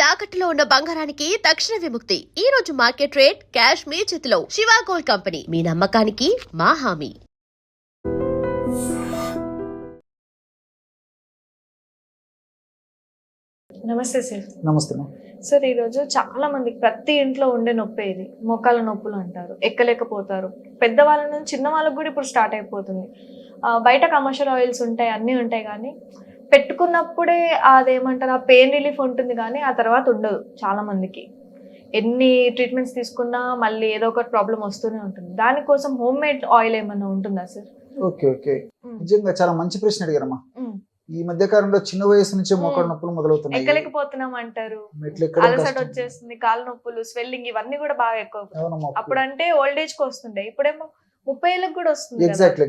తాకట్టులో ఉన్న బంగారానికి తక్షణ విముక్తి. ఈ రోజు మార్కెట్ రేట్ క్యాష్ మీ చేతిలో. శివ గోల్డ్ కంపెనీ, మీ నమ్మకానికి మా హామీ. నమస్తే సార్. నమస్తే. సార్, ఈరోజు చాలా మందికి ప్రతి ఇంట్లో ఉండే నొప్పి ఇది మోకాళ్ళ నొప్పులు అంటారు. ఎక్కలేకపోతారు. పెద్దవాళ్ళ నుంచి చిన్న వాళ్ళకి కూడా ఇప్పుడు స్టార్ట్ అయిపోతుంది. బయట కమర్షియల్ ఆయిల్స్ ఉంటాయి, అన్నీ ఉంటాయి, కానీ పెట్టుకున్నప్పుడే అదేమంటారు ఆ పెయిన్ రిలీఫ్ ఉంటుంది, కానీ ఆ తర్వాత ఉండదు. చాలా మందికి ఎన్ని ట్రీట్మెంట్స్ తీసుకున్నా మళ్ళీ ఏదో ఒక ప్రాబ్లం వస్తూనే ఉంటుంది. దానికోసం హోమ్ మేడ్ ఆయిల్ ఏమన్నా ఉంటుందా సార్? ఓకే ఓకే, నిజంగా చాలా మంచి ప్రశ్న అడిగారమ్మా. ఈ మధ్య కాలంలో చిన్న వయసు నుంచే మోకాళ్ళ నొప్పులు మొదలవుతున్నాయి. ఎక్కలేకపోతున్నాం అంటారు, అలసట వచ్చేస్తుంది, కాళ్ళ నొప్పులు, స్వెల్లింగ్ ఇవన్నీ కూడా బాగా ఎక్కువ. అప్పుడు అంటే ఓల్డ్ ఏజ్ కి వస్తుండే, ఇప్పుడేమో 30 ఏళ్ళకి కూడా వస్తుంది. ఎగ్జాక్ట్లీ.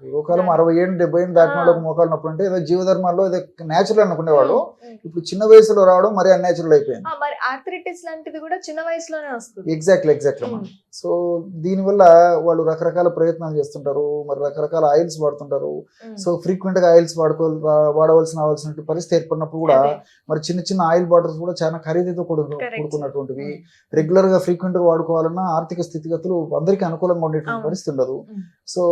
పూర్వకాలం 60 ఏళ్ళు 70 ఏళ్ళు దాటిన వాళ్ళకి మోకాళ్ళ నొప్పులు అంటే ఏదో జీవధర్మాల్లో ఏదో నేచురల్ అనుకునేవాళ్ళు. ఇప్పుడు చిన్న వయసులో రావడం మరి అన్యాచురల్ అయిపోయింది. మరి ఆర్థరైటిస్ లాంటిది కూడా చిన్న వయసులోనే వస్తుంది. ఎగ్జాక్ట్లీ. సో దీనివల్ల వాళ్ళు రకరకాల ప్రయత్నాలు చేస్తుంటారు, మరి రకరకాల ఆయిల్స్ వాడుతుంటారు. సో ఫ్రీక్వెంట్ గా ఆయిల్స్ వాడవలసిన పరిస్థితి ఏర్పడినప్పుడు కూడా మరి చిన్న చిన్న ఆయిల్ బాటిల్స్ కూడా చాలా ఖరీదుతో కూడుకున్నటువంటివి. రెగ్యులర్ గా ఫ్రీక్వెంట్ గా వాడుకోవాలన్నా ఆర్థిక స్థితిగతులు అందరికీ అనుకూలంగా ఉండేటువంటి పరిస్థితి ఉండదు. సో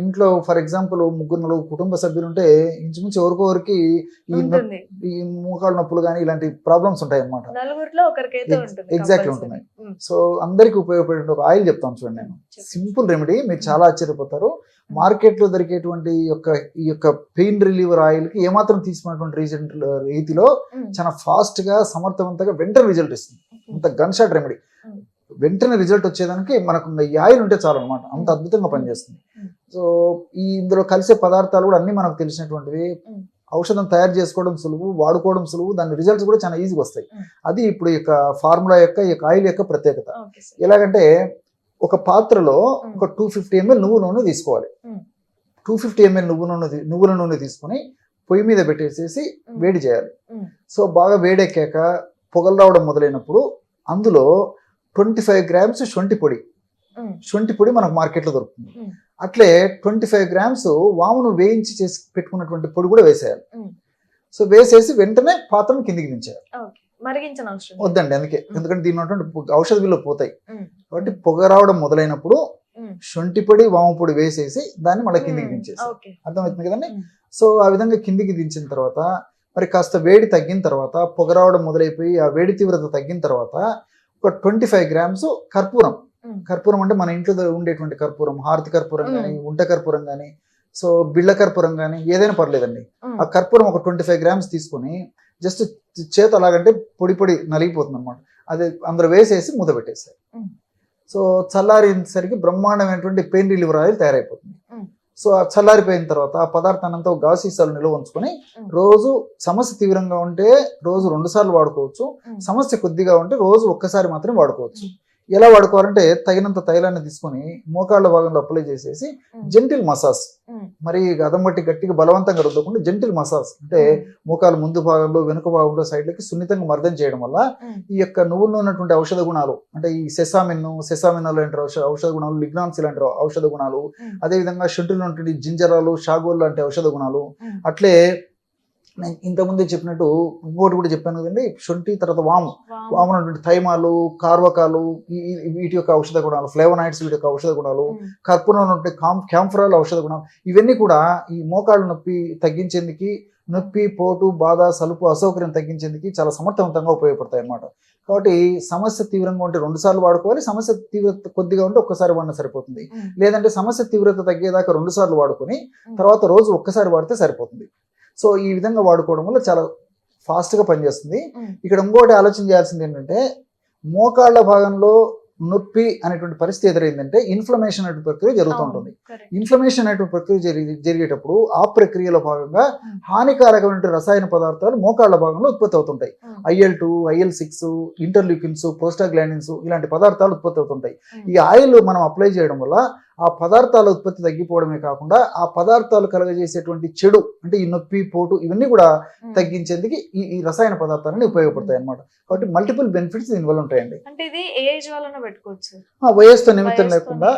ఇంట్లో ఫర్ ఎగ్జాంపుల్ 3-4 కుటుంబ సభ్యులు ఉంటే ఇంచుమించు ఎవరికొరికి ఈ మోకాళ్ళ నొప్పులు కానీ ఇలాంటి ప్రాబ్లమ్స్ ఉంటాయి అన్నమాట. ఎగ్జాక్ట్లీ ఉంటున్నాయి. సో అందరికి ఉపయోగపడే ఒక ఆయిల్ చెప్తాను చూడండి. నేను సింపుల్ రెమెడీ, మీరు చాలా ఆశ్చర్యపోతారు. మార్కెట్ లో దొరికేటువంటి ఈ యొక్క పెయిన్ రిలీవర్ ఆయిల్ కి ఏమాత్రం తీసుకున్నటువంటి రీతిలో చాలా ఫాస్ట్ గా సమర్థవంతంగా వెంటనే రిజల్ట్ ఇస్తుంది. అంత గన్ షాట్ రెమెడీ. వెంటనే రిజల్ట్ వచ్చేదానికి మనకు ఈ ఆయిల్ ఉంటే చాలు అనమాట. అంత అద్భుతంగా పనిచేస్తుంది. సో ఇందులో కలిసే పదార్థాలు కూడా అన్ని మనకు తెలిసినటువంటివి. ఔషధం తయారు చేసుకోవడం సులువు, వాడుకోవడం సులువు, దాని రిజల్ట్స్ కూడా చాలా ఈజీగా వస్తాయి. అది ఇప్పుడు ఈ ఫార్ములా ఈ ఆయిల్ యొక్క ప్రత్యేకత. ఎలాగంటే ఒక పాత్రలో ఒక 250 ml నువ్వు నూనె తీసుకోవాలి. 250 ml నువ్వుల నూనె తీసుకొని పొయ్యి మీద పెట్టేసేసి వేడి చేయాలి. సో బాగా వేడెక్కాక పొగలు రావడం మొదలైనప్పుడు అందులో 25 grams శొంఠి పొడి మనకు మార్కెట్లో దొరుకుతుంది. అట్లే 25 grams వామును వేయించి చేసి పెట్టుకున్నటువంటి పొడి కూడా వేసేయాలి. సో వేసేసి వెంటనే పాత్రను కిందికి దించేయాలి. వద్దండి, ఎందుకంటే దీని ఔషధ విలువ పోతాయి. కాబట్టి పొగ రావడం మొదలైనప్పుడు శొంఠి పొడి వాము పొడి వేసేసి దాన్ని మళ్ళీ కిందికి దించేసి, అర్థమవుతుంది కదండి. సో ఆ విధంగా కిందికి దించిన తర్వాత మరి కాస్త వేడి తగ్గిన తర్వాత, పొగ రావడం మొదలైపోయి ఆ వేడి తీవ్రత తగ్గిన తర్వాత ఒక 25 grams కర్పూరం అంటే మన ఇంట్లో ఉండేటువంటి కర్పూరం, హారతి కర్పూరం కానీ, ఉంట కర్పూరం కానీ, సో బిళ్ళ కర్పూరం కానీ ఏదైనా పర్లేదండి. ఆ కర్పూరం ఒక 25 grams తీసుకొని జస్ట్ చేత అలాగంటే పొడి నలిగిపోతుంది అనమాట. అది అందరూ వేసేసి మూత పెట్టేసారు. సో చల్లారేసరికి బ్రహ్మాండమైనటువంటి పెయిన్ రిలీవర్ ఆయిల్ తయారైపోతుంది. సో చల్లారిపోయిన తర్వాత ఆ పదార్థాన్ని అంతా గాజు సీసాలు నిల్వ ఉంచుకొని రోజు సమస్య తీవ్రంగా ఉంటే రోజు 2 సార్లు వాడుకోవచ్చు. సమస్య కొద్దిగా ఉంటే రోజు ఒక్కసారి మాత్రమే వాడుకోవచ్చు. ఎలా వాడుకోవాలంటే తగినంత తైలాన్ని తీసుకొని మోకాళ్ళ భాగంలో అప్లై చేసేసి జెంటిల్ మసాజ్, మరి అదం బట్టి గట్టిగా బలవంతంగా రుద్దకుండా జెంటిల్ మసాజ్ అంటే మోకాళ్ళ ముందు భాగంలో వెనుక భాగంలో సైడ్లకి సున్నితంగా మర్దన చేయడం వల్ల ఈ యొక్క నువ్వుల్లో ఉన్నటువంటి ఔషధ గుణాలు అంటే ఈ సెసామిన్ లాంటి ఔషధ గుణాలు, లిగ్నాన్స్ లాంటి ఔషధ గుణాలు, అదేవిధంగా శొంఠిలో ఉన్నటువంటి జింజరాలు, షాగోల్ లాంటి ఔషధ గుణాలు, అట్లే నేను ఇంతకుముందే చెప్పినట్టు ఇంకోటి కూడా చెప్పాను కదండి, శొంఠి తర్వాత వాము ఉన్నటువంటి థైమాలు, కార్వకాలు, వీటి యొక్క ఔషధ గుణాలు, ఫ్లేవనాయిడ్స్ వీటి యొక్క ఔషధ గుణాలు, కర్పూరం ఉన్నటువంటి క్యాంఫరాల్ ఔషధ గుణాలు, ఇవన్నీ కూడా ఈ మోకాళ్ళ నొప్పి తగ్గించేందుకు, నొప్పి, పోటు, బాధ, సలుపు, అసౌకర్యం తగ్గించేందుకు చాలా సమర్థవంతంగా ఉపయోగపడతాయి అన్నమాట. కాబట్టి సమస్య తీవ్రంగా ఉంటే 2 సార్లు వాడుకోవాలి. సమస్య తీవ్రత కొద్దిగా ఉంటే ఒక్కసారి వాడినా సరిపోతుంది. లేదంటే సమస్య తీవ్రత తగ్గేదాకా 2 సార్లు వాడుకొని తర్వాత రోజు ఒక్కసారి వాడితే సరిపోతుంది. సో ఈ విధంగా వాడుకోవడం వల్ల చాలా ఫాస్ట్గా పనిచేస్తుంది. ఇక్కడ ఇంకోటి ఆలోచన చేయాల్సింది ఏంటంటే, మోకాళ్ళ భాగంలో నొప్పి అనేటువంటి పరిస్థితి ఎదురైందంటే ఇన్ఫ్లమేషన్ అనే ప్రక్రియ జరుగుతుంటుంది. ఇన్ఫ్లమేషన్ అనే ప్రక్రియ జరిగేటప్పుడు ఆ ప్రక్రియలో భాగంగా హానికారకమైన రసాయన పదార్థాలు మోకాళ్ళ భాగంలో ఉత్పత్తి అవుతుంటాయి. IL-2, IL-6, ఇంటర్ల్యూకిన్స్, ప్రోస్టాగ్లాండిన్స్ ఇలాంటి పదార్థాలు ఉత్పత్తి అవుతుంటాయి. ఈ ఆయిల్ మనం అప్లై చేయడం వల్ల ఆ పదార్థాల ఉత్పత్తి తగ్గిపోవడమే కాకుండా ఆ పదార్థాలు కలగజేసేటువంటి చెడు అంటే ఈ నొప్పి, పోటు ఇవన్నీ కూడా తగ్గించేందుకు ఈ రసాయన పదార్థాలని ఉపయోగపడతాయి అన్నమాట. కాబట్టి మల్టిపుల్ బెనిఫిట్స్ దీనివల్ల ఉంటాయండి. అంటే ఇది ఏ ఏజ్ వాళ్ళన పెట్టుకోవచ్చు? వయస్సు నిమిత్తం లేకుండా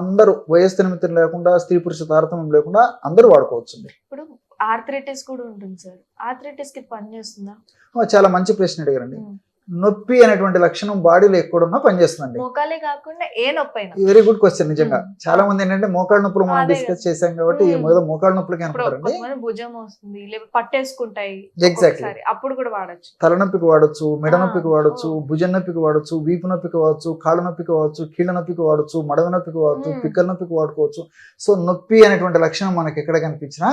అందరూ, వయస్సు నిమిత్తం లేకుండా, స్త్రీ పురుష తారతమ్యం లేకుండా అందరూ వాడుకోవచ్చు. ఇప్పుడు ఆర్థరైటిస్ కూడా ఉంటుంది సార్. ఆర్థరైటిస్ కి పని చేస్తుందా? చాలా మంచి ప్రశ్న అడిగారండి. నొప్పి అనేటువంటి లక్షణం బాడీలో ఎక్కడున్నా పనిచేస్తుందండి. మోకాలే కాకుండా ఏ నొప్పి అయినా. Very good question. నిజంగా చాలా మంది ఏంటంటే మోకాళ్ళ నొప్పులు మనం డిస్కస్ చేశాం కాబట్టి మొదలు మోకాళ్ళ నొప్పులకి అనుకుంటారండి. భుజం వస్తుంది, లేకపోతే పట్టేసుకుంటాయి, ఎగ్జాక్ట్లీ అప్పుడు కూడా వాడచ్చు. తలనొప్పికి వాడచ్చు, మెడ నొప్పికి వాడచ్చు, భుజం నొప్పికి వాడచ్చు, వీపు నొప్పికి వాడచ్చు, కాళ్ళ నొప్పికి వాడచ్చు, కీళ్ళ నొప్పికి వాడచ్చు, మడవ నొప్పికి వాడచ్చు, పిక్కల నొప్పికి వాడుకోవచ్చు. సో నొప్పి అనేటువంటి లక్షణం మనకి ఎక్కడ కనిపించినా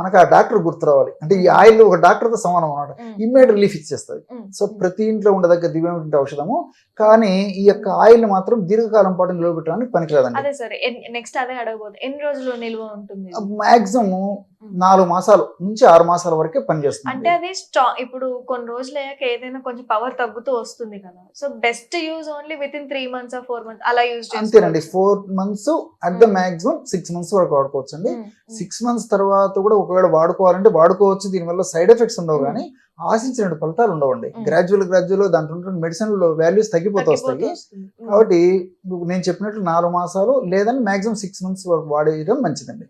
మనకు ఆ డాక్టర్ గుర్తు రావాలి. అంటే ఈ ఆయిల్ ఒక డాక్టర్ తో సమానం అనమాట. ఇమ్మీడియట్ రిలీఫ్ ఇచ్చేస్తుంది. సో ప్రతి ఇంట్లో ఉండదగ్గ దివ్యమైనటువంటి ఔషధము. కానీ ఈ యొక్క ఆయిల్ మాత్రం దీర్ఘకాలం పాటు నిల్వ పెట్టడానికి పనికిరాదండి. అదే సరే, నెక్స్ట్ అదే అడగబోతుంది. ఎన్ని రోజులు నిల్వ ఉంటుంది? మాక్సిమం 4 మాసాల నుంచి 6 మాసాల వరకే పనిచేస్తుంది. అంటే అది స్ట్రాంగ్. ఇప్పుడు కొన్ని రోజులు అయ్యాక ఏదైనా కొంచెం పవర్ తగ్గుతూ వస్తుంది కదా. So best use only with in 3 months or 4 months అలా యూజ్ చేస్తాం. అంతేనండి. 4 months at the maximum 6 months వరకు వాడుకోవచ్చు అండి. 6 months తర్వాత కూడా ఒకవేళ వాడుకోవాలంటే వాడుకోవచ్చు. దీనివల్ల సైడ్ ఎఫెక్ట్స్ ఉండవు, కానీ ఆశించిన ఫలితాలు ఉండవండి. గ్రాడ్యువల్ దాంట్లో మెడిసిన్ వాల్యూస్ తగ్గిపోతూ వస్తాయి. కాబట్టి నేను చెప్పినట్లు 4 మాసాలు లేదని మాక్సిమం 6 months వరకు వాడేయడం మంచిదండి.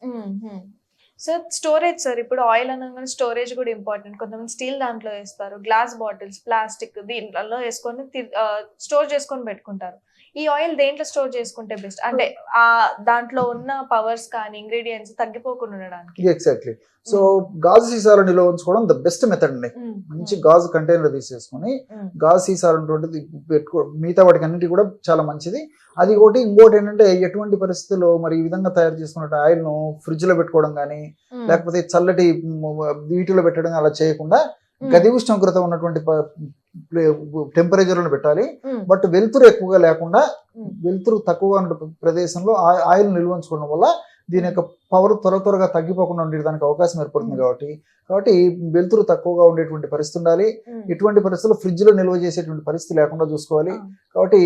సార్ స్టోరేజ్ సార్, ఇప్పుడు ఆయిల్ అనగానే స్టోరేజ్ కూడా ఇంపార్టెంట్. కొంతమంది స్టీల్ దాంట్లో వేస్తారు, గ్లాస్ బాటిల్స్, ప్లాస్టిక్ దీంట్లో వేసుకొని స్టోర్ చేసుకొని పెట్టుకుంటారు. ఈ ఆయిల్ దేంట్లో స్టోర్ చేసుకుంటే బెస్ట్? అంటే ఆ దాంట్లో ఉన్న పవర్స్ కానీ ఇంగ్రీడియంట్స్ తగ్గిపోకుండా ఉండడానికి. ఎగ్జాక్ట్లీ. సో గాజు సీసాలు నిల్వ ఉంచుకోవడం ద బెస్ట్ మెథడ్ అండి. మంచి గాజు కంటైనర్ తీసేసుకొని గాజు సీసాలు ఉన్నటువంటిది పెట్టుకో, మిగతా వాటికి అన్నిటి కూడా చాలా మంచిది. అది ఒకటి. ఇంకోటి ఏంటంటే ఎటువంటి పరిస్థితుల్లో మరి ఈ విధంగా తయారు చేసుకున్న ఆయిల్ ను ఫ్రిడ్జ్ లో పెట్టుకోవడం కానీ లేకపోతే చల్లటి వీటిలో పెట్టడం అలా చేయకుండా గది ఉష్ణోగ్రత ఉన్నటువంటి టెంపరేచర్ లో పెట్టాలి. బట్ వెలుతురు ఎక్కువగా లేకుండా వెలుతురు తక్కువగా ఉన్న ప్రదేశంలో ఆయిల్ నిల్వ ఉంచుకోవడం వల్ల దీని యొక్క పవర్ త్వరగా తగ్గిపోకుండా ఉండేదానికి అవకాశం ఏర్పడుతుంది. కాబట్టి వెలుతురు తక్కువగా ఉండేటువంటి పరిస్థితి ఉండాలి. ఎటువంటి పరిస్థితుల్లో ఫ్రిడ్జ్ లో నిల్వ చేసేటువంటి పరిస్థితి లేకుండా చూసుకోవాలి. కాబట్టి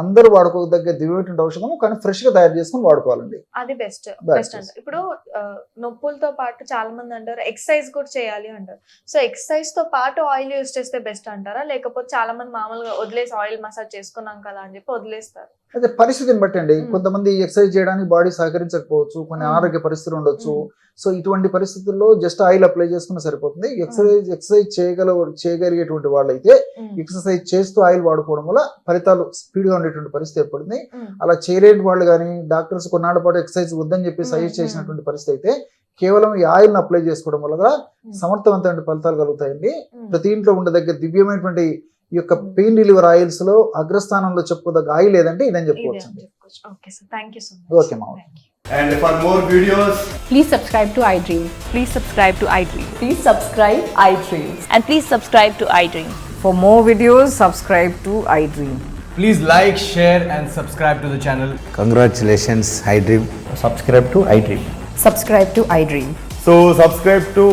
అందరూ వాడుకోదగ్గ దివ్యమైనటువంటి ఔషధం, కానీ ఫ్రెష్ గా తయారు చేసుకుని వాడుకోవాలండి. అది బెస్ట్ అంటారు. ఇప్పుడు నొప్పులతో పాటు చాలా మంది అంటారు ఎక్సర్సైజ్ కూడా చేయాలి అంటారు. సో ఎక్సర్సైజ్ తో పాటు ఆయిల్ యూజ్ చేస్తే బెస్ట్ అంటారా, లేకపోతే చాలా మంది మామూలుగా వదిలేసి ఆయిల్ మసాజ్ చేసుకున్నాం కదా అని చెప్పి వదిలేస్తారు? అయితే పరిస్థితిని బట్టి అండి. కొంతమంది ఎక్సర్సైజ్ చేయడానికి బాడీ సహకరించకపోవచ్చు, కొన్ని అనారోగ్య పరిస్థితులు ఉండొచ్చు. సో ఇటువంటి పరిస్థితుల్లో జస్ట్ ఆయిల్ అప్లై చేసుకున్న సరిపోతుంది. ఎక్సర్సైజ్ చేయగలిగేటువంటి వాళ్ళైతే ఎక్సర్సైజ్ చేస్తూ ఆయిల్ వాడుకోవడం వల్ల ఫలితాలు స్పీడ్ గా ఉండేటువంటి పరిస్థితి ఏర్పడింది. అలా చేయలేని వాళ్ళు కానీ డాక్టర్స్ కొన్నాళ్ళ పాటు ఎక్సర్సైజ్ వద్దని చెప్పి సజెస్ట్ చేసినటువంటి పరిస్థితి అయితే కేవలం ఈ ఆయిల్ ను అప్లై చేసుకోవడం వల్ల సమర్థవంతమైన ఫలితాలు కలుగుతాయండి. ప్రతి ఇంట్లో ఉండదగ్గ దివ్యమైనటువంటి ఈ యొక్క పెయిన్ రిలీవర్ ఆయిల్స్ లో అగ్రస్థానంలో చెప్పుకోదగ్గ ఆయిల్ ఏదంటే ఇదని చెప్పుకోవచ్చు. Okay sir, thank you so much. Okay మా. And for more videos, Please subscribe to iDream. Please subscribe to iDream. Please subscribe iDream. And please subscribe to iDream. For more videos, subscribe to iDream. please like, share and subscribe to the channel. Congratulations, iDream. Subscribe to iDream. Subscribe to iDream. So subscribe to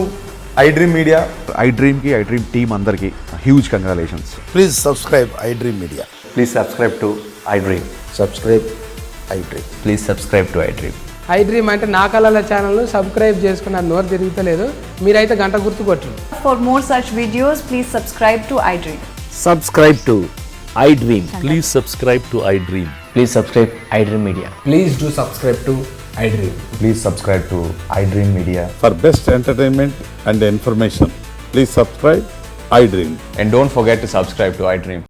iDream Media. iDream ki iDream team andarki huge congratulations. Please subscribe iDream Media. Please subscribe to iDream. Subscribe iDream. Please subscribe to iDream. iDream అంటే నా కళల channel subscribe చేసుకున్న నోరు తిరుగుతలేదు. మీరైతే గంట గుర్తు కొట్టండి. For more such videos, please subscribe to iDream. Subscribe to iDream. Please subscribe to iDream. Please subscribe iDream Media. Please do subscribe to iDream. Please subscribe to iDream Media. For best entertainment and information, please subscribe iDream. And don't forget to subscribe to iDream.